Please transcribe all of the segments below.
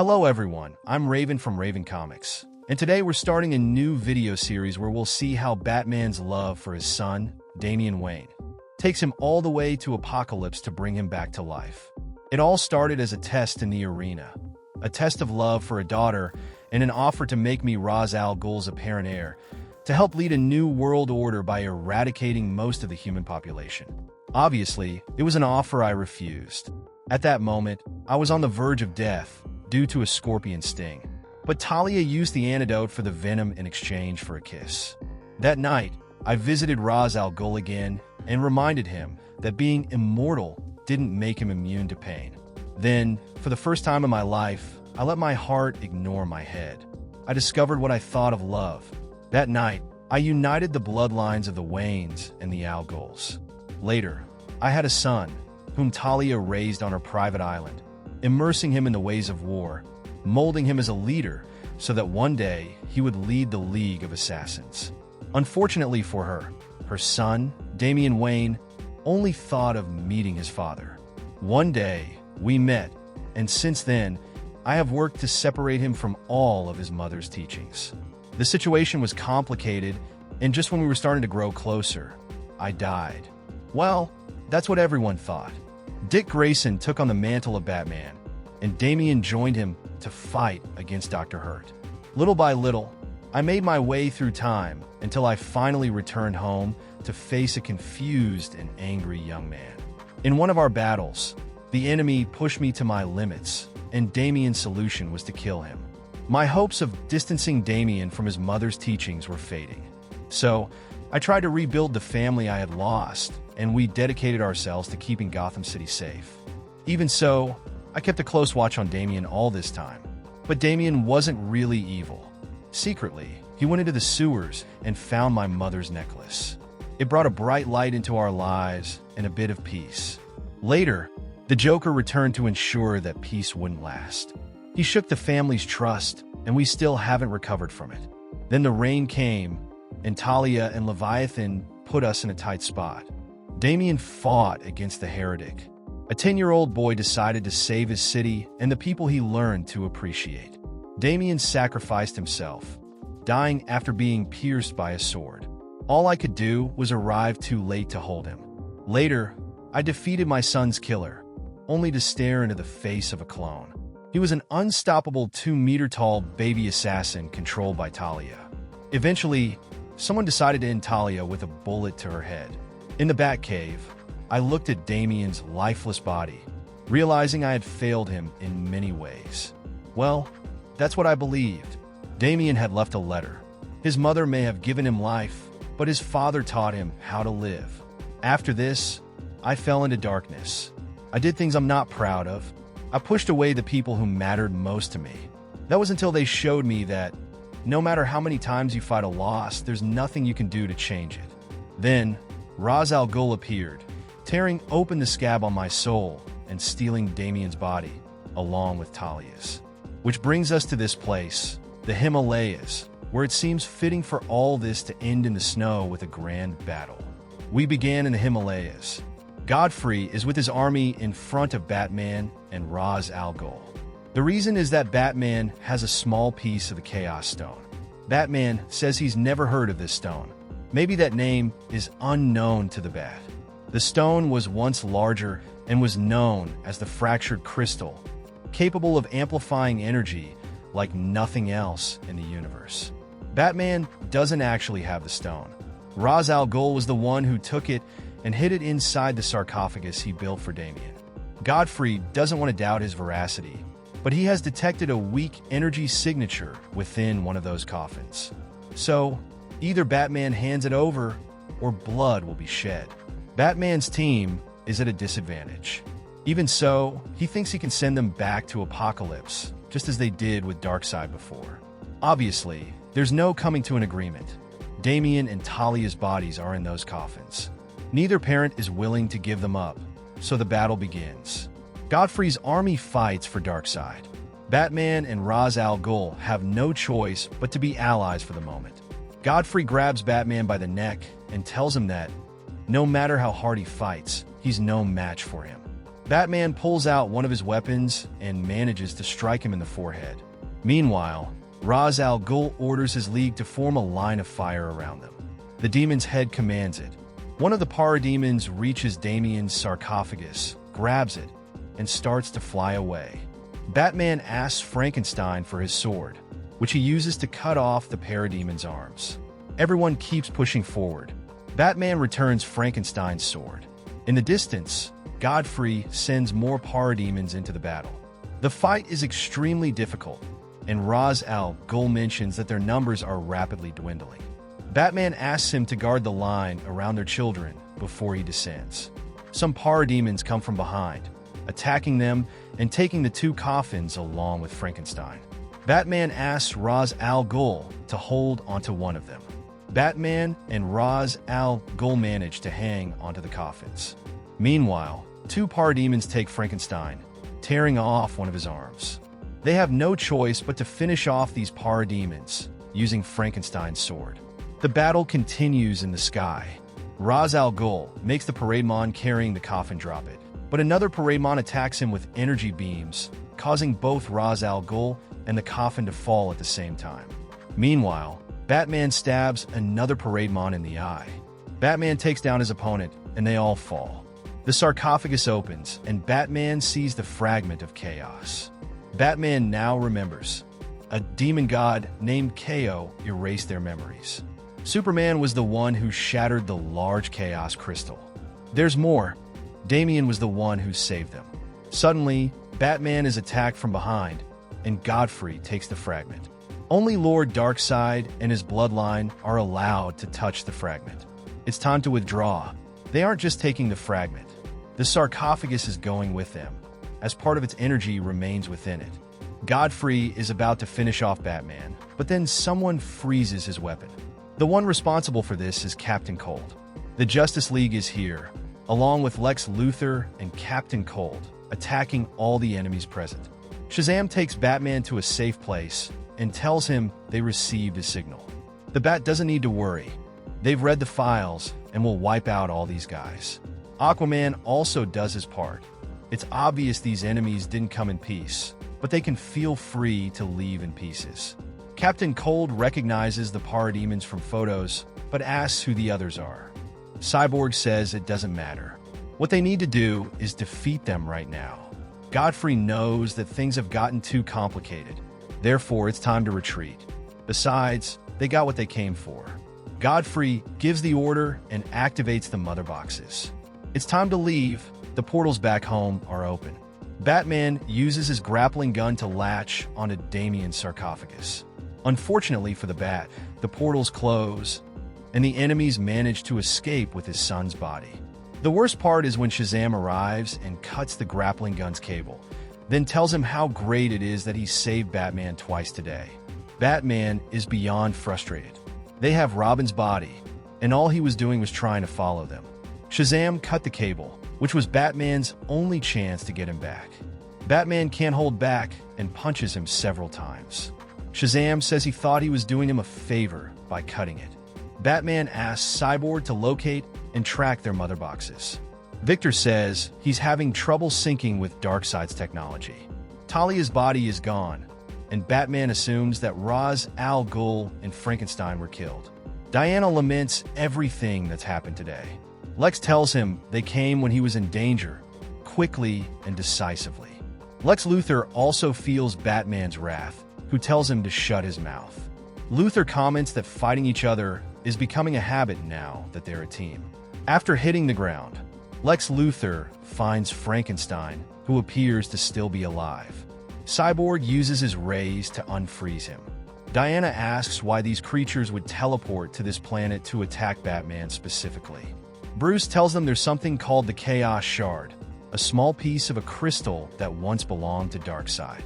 Hello everyone, I'm Raven from Raven Comics, and today we're starting a new video series where we'll see how Batman's love for his son, Damian Wayne, takes him all the way to Apokolips to bring him back to life. It all started as a test in the arena, a test of love for a daughter and an offer to make me Ra's al Ghul's apparent heir, to help lead a new world order by eradicating most of the human population. Obviously, it was an offer I refused. At that moment, I was on the verge of death due to a scorpion sting, but Talia used the antidote for the venom in exchange for a kiss. That night, I visited Ra's al Ghul again and reminded him that being immortal didn't make him immune to pain. Then, for the first time in my life, I let my heart ignore my head. I discovered what I thought of love. That night, I united the bloodlines of the Waynes and the Al Ghuls. Later, I had a son, whom Talia raised on her private island, immersing him in the ways of war, molding him as a leader so that one day he would lead the League of Assassins. Unfortunately for her, her son, Damian Wayne, only thought of meeting his father. One day, we met, and since then, I have worked to separate him from all of his mother's teachings. The situation was complicated, and just when we were starting to grow closer, I died. Well, that's what everyone thought. Dick Grayson took on the mantle of Batman, and Damian joined him to fight against Dr. Hurt. Little by little, I made my way through time until I finally returned home to face a confused and angry young man. In one of our battles, the enemy pushed me to my limits, and Damian's solution was to kill him. My hopes of distancing Damian from his mother's teachings were fading. So, I tried to rebuild the family I had lost, and we dedicated ourselves to keeping Gotham City safe. Even so, I kept a close watch on Damian all this time. But Damian wasn't really evil. Secretly, he went into the sewers and found my mother's necklace. It brought a bright light into our lives and a bit of peace. Later, the Joker returned to ensure that peace wouldn't last. He shook the family's trust, and we still haven't recovered from it. Then the rain came, and Talia and Leviathan put us in a tight spot. Damian fought against the heretic. A 10-year-old boy decided to save his city and the people he learned to appreciate. Damian sacrificed himself, dying after being pierced by a sword. All I could do was arrive too late to hold him. Later, I defeated my son's killer, only to stare into the face of a clone. He was an unstoppable 2-meter-tall baby assassin controlled by Talia. Eventually, someone decided to end Talia with a bullet to her head. In the Batcave, I looked at Damian's lifeless body, realizing I had failed him in many ways. Well, that's what I believed. Damian had left a letter. His mother may have given him life, but his father taught him how to live. After this, I fell into darkness. I did things I'm not proud of. I pushed away the people who mattered most to me. That was until they showed me that no matter how many times you fight a loss, there's nothing you can do to change it. Then, Ra's al Ghul appeared, tearing open the scab on my soul and stealing Damian's body, along with Talia's. Which brings us to this place, the Himalayas, where it seems fitting for all this to end in the snow with a grand battle. We began in the Himalayas. Godfrey is with his army in front of Batman and Ra's al Ghul. The reason is that Batman has a small piece of the Chaos Stone. Batman says he's never heard of this stone. Maybe that name is unknown to the Bat. The stone was once larger and was known as the Fractured Crystal, capable of amplifying energy like nothing else in the universe. Batman doesn't actually have the stone. Ra's al Ghul was the one who took it and hid it inside the sarcophagus he built for Damian. Godfrey doesn't want to doubt his veracity, but he has detected a weak energy signature within one of those coffins. So, either Batman hands it over, or blood will be shed. Batman's team is at a disadvantage. Even so, he thinks he can send them back to Apokolips, just as they did with Darkseid before. Obviously, there's no coming to an agreement. Damian and Talia's bodies are in those coffins. Neither parent is willing to give them up, so the battle begins. Godfrey's army fights for Darkseid. Batman and Ra's al Ghul have no choice but to be allies for the moment. Godfrey grabs Batman by the neck and tells him that, no matter how hard he fights, he's no match for him. Batman pulls out one of his weapons and manages to strike him in the forehead. Meanwhile, Ra's al Ghul orders his league to form a line of fire around them. The demon's head commands it. One of the parademons reaches Damian's sarcophagus, grabs it, and starts to fly away. Batman asks Frankenstein for his sword, which he uses to cut off the parademon's arms. Everyone keeps pushing forward. Batman returns Frankenstein's sword. In the distance, Godfrey sends more parademons into the battle. The fight is extremely difficult, and Ra's al Ghul mentions that their numbers are rapidly dwindling. Batman asks him to guard the line around their children before he descends. Some parademons come from behind, attacking them and taking the two coffins along with Frankenstein. Batman asks Ra's al Ghul to hold onto one of them. Batman and Ra's al Ghul manage to hang onto the coffins. Meanwhile, two parademons take Frankenstein, tearing off one of his arms. They have no choice but to finish off these parademons using Frankenstein's sword. The battle continues in the sky. Ra's al Ghul makes the parademon carrying the coffin drop it, but another parademon attacks him with energy beams, causing both Ra's al Ghul and the coffin to fall at the same time. Meanwhile, Batman stabs another parademon in the eye. Batman takes down his opponent, and they all fall. The sarcophagus opens, and Batman sees the fragment of chaos. Batman now remembers. A demon god named Ko erased their memories. Superman was the one who shattered the large chaos crystal. There's more. Damian was the one who saved them. Suddenly, Batman is attacked from behind, and Godfrey takes the fragment. Only Lord Darkseid and his bloodline are allowed to touch the fragment. It's time to withdraw. They aren't just taking the fragment. The sarcophagus is going with them, as part of its energy remains within it. Godfrey is about to finish off Batman, but then someone freezes his weapon. The one responsible for this is Captain Cold. The Justice League is here, along with Lex Luthor and Captain Cold, attacking all the enemies present. Shazam takes Batman to a safe place and tells him they received a signal. The Bat doesn't need to worry. They've read the files and will wipe out all these guys. Aquaman also does his part. It's obvious these enemies didn't come in peace, but they can feel free to leave in pieces. Captain Cold recognizes the parademons from photos, but asks who the others are. Cyborg says it doesn't matter. What they need to do is defeat them right now. Godfrey knows that things have gotten too complicated. Therefore, it's time to retreat. Besides, they got what they came for. Godfrey gives the order and activates the mother boxes. It's time to leave. The portals back home are open. Batman uses his grappling gun to latch onto Damian's sarcophagus. Unfortunately for the Bat, the portals close, and the enemies manage to escape with his son's body. The worst part is when Shazam arrives and cuts the grappling gun's cable, then tells him how great it is that he saved Batman twice today. Batman is beyond frustrated. They have Robin's body, and all he was doing was trying to follow them. Shazam cut the cable, which was Batman's only chance to get him back. Batman can't hold back and punches him several times. Shazam says he thought he was doing him a favor by cutting it. Batman asks Cyborg to locate and track their mother boxes. Victor says he's having trouble syncing with Darkseid's technology. Talia's body is gone, and Batman assumes that Ra's al Ghul and Frankenstein were killed. Diana laments everything that's happened today. Lex tells him they came when he was in danger, quickly and decisively. Lex Luthor also feels Batman's wrath, who tells him to shut his mouth. Luthor comments that fighting each other is becoming a habit now that they're a team. After hitting the ground, Lex Luthor finds Frankenstein, who appears to still be alive. Cyborg uses his rays to unfreeze him. Diana asks why these creatures would teleport to this planet to attack Batman specifically. Bruce tells them there's something called the Chaos Shard, a small piece of a crystal that once belonged to Darkseid.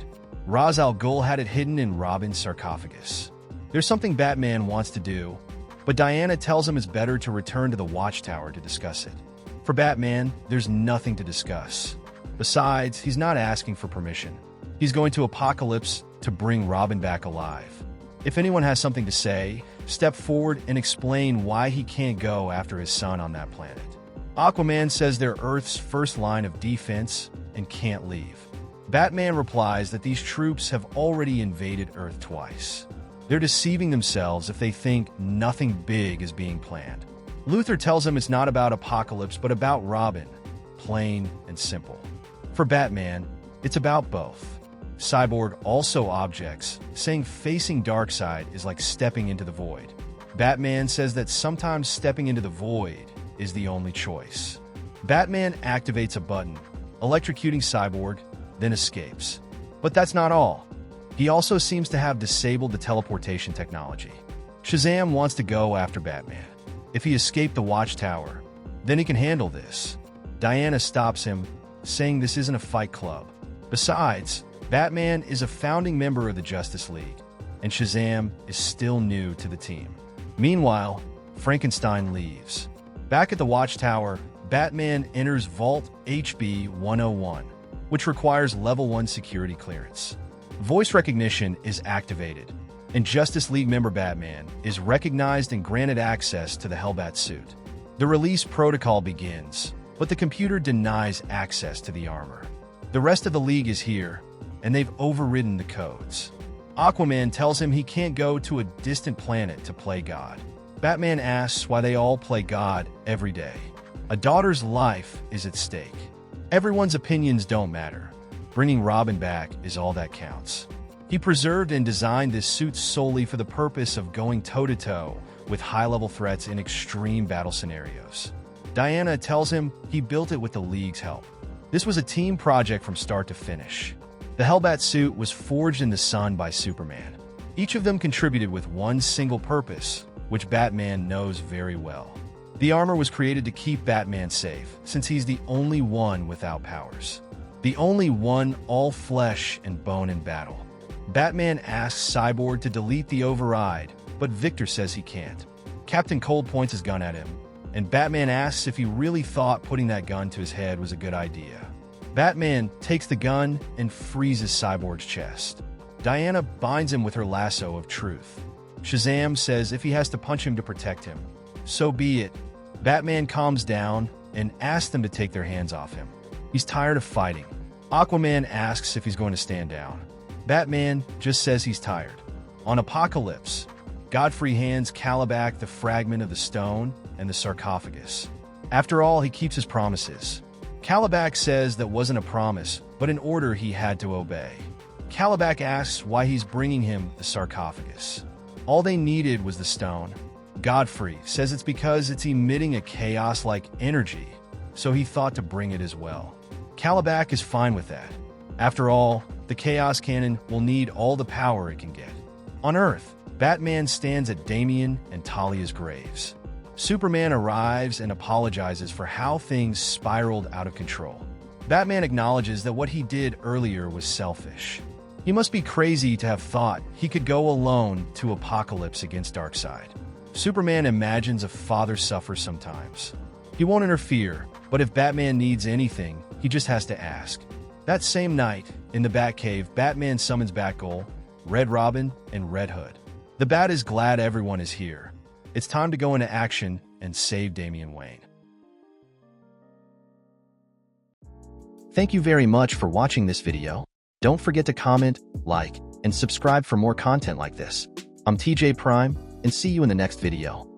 Ra's al Ghul had it hidden in Robin's sarcophagus. There's something Batman wants to do, but Diana tells him it's better to return to the Watchtower to discuss it. For Batman, there's nothing to discuss. Besides, he's not asking for permission. He's going to Apokolips to bring Robin back alive. If anyone has something to say, step forward and explain why he can't go after his son on that planet. Aquaman says they're Earth's first line of defense, and can't leave. Batman replies that these troops have already invaded Earth twice. They're deceiving themselves if they think nothing big is being planned. Luthor tells him it's not about Apokolips but about Robin, plain and simple. For Batman, it's about both. Cyborg also objects, saying facing Darkseid is like stepping into the void. Batman says that sometimes stepping into the void is the only choice. Batman activates a button, electrocuting Cyborg, then escapes. But that's not all. He also seems to have disabled the teleportation technology. Shazam wants to go after Batman. If he escaped the Watchtower, then he can handle this. Diana stops him, saying this isn't a fight club. Besides, Batman is a founding member of the Justice League, and Shazam is still new to the team. Meanwhile, Frankenstein leaves. Back at the Watchtower, Batman enters Vault HB 101, which requires Level 1 security clearance. Voice recognition is activated, and Justice League member Batman is recognized and granted access to the Hellbat suit. The release protocol begins, but the computer denies access to the armor. The rest of the League is here, and they've overridden the codes. Aquaman tells him he can't go to a distant planet to play God. Batman asks why they all play God every day. A daughter's life is at stake. Everyone's opinions don't matter. Bringing Robin back is all that counts. He preserved and designed this suit solely for the purpose of going toe-to-toe with high-level threats in extreme battle scenarios. Diana tells him he built it with the League's help. This was a team project from start to finish. The Hellbat suit was forged in the sun by Superman. Each of them contributed with one single purpose, which Batman knows very well. The armor was created to keep Batman safe, since he's the only one without powers. The only one all flesh and bone in battle. Batman asks Cyborg to delete the override, but Victor says he can't. Captain Cold points his gun at him, and Batman asks if he really thought putting that gun to his head was a good idea. Batman takes the gun and freezes Cyborg's chest. Diana binds him with her lasso of truth. Shazam says if he has to punch him to protect him, so be it. Batman calms down and asks them to take their hands off him. He's tired of fighting. Aquaman asks if he's going to stand down. Batman just says he's tired. On Apokolips, Godfrey hands Calabac the fragment of the stone and the sarcophagus. After all, he keeps his promises. Calabac says that wasn't a promise, but an order he had to obey. Calabac asks why he's bringing him the sarcophagus. All they needed was the stone. Godfrey says it's because it's emitting a chaos-like energy, so he thought to bring it as well. Calabac is fine with that. After all, the Chaos Cannon will need all the power it can get. On Earth, Batman stands at Damian and Talia's graves. Superman arrives and apologizes for how things spiraled out of control. Batman acknowledges that what he did earlier was selfish. He must be crazy to have thought he could go alone to Apokolips against Darkseid. Superman imagines a father suffers sometimes. He won't interfere, but if Batman needs anything, he just has to ask. That same night, in the Batcave, Batman summons Batgirl, Red Robin, and Red Hood. The Bat is glad everyone is here. It's time to go into action and save Damian Wayne. Thank you very much for watching this video. Don't forget to comment, like, and subscribe for more content like this. I'm TJ Prime, and see you in the next video.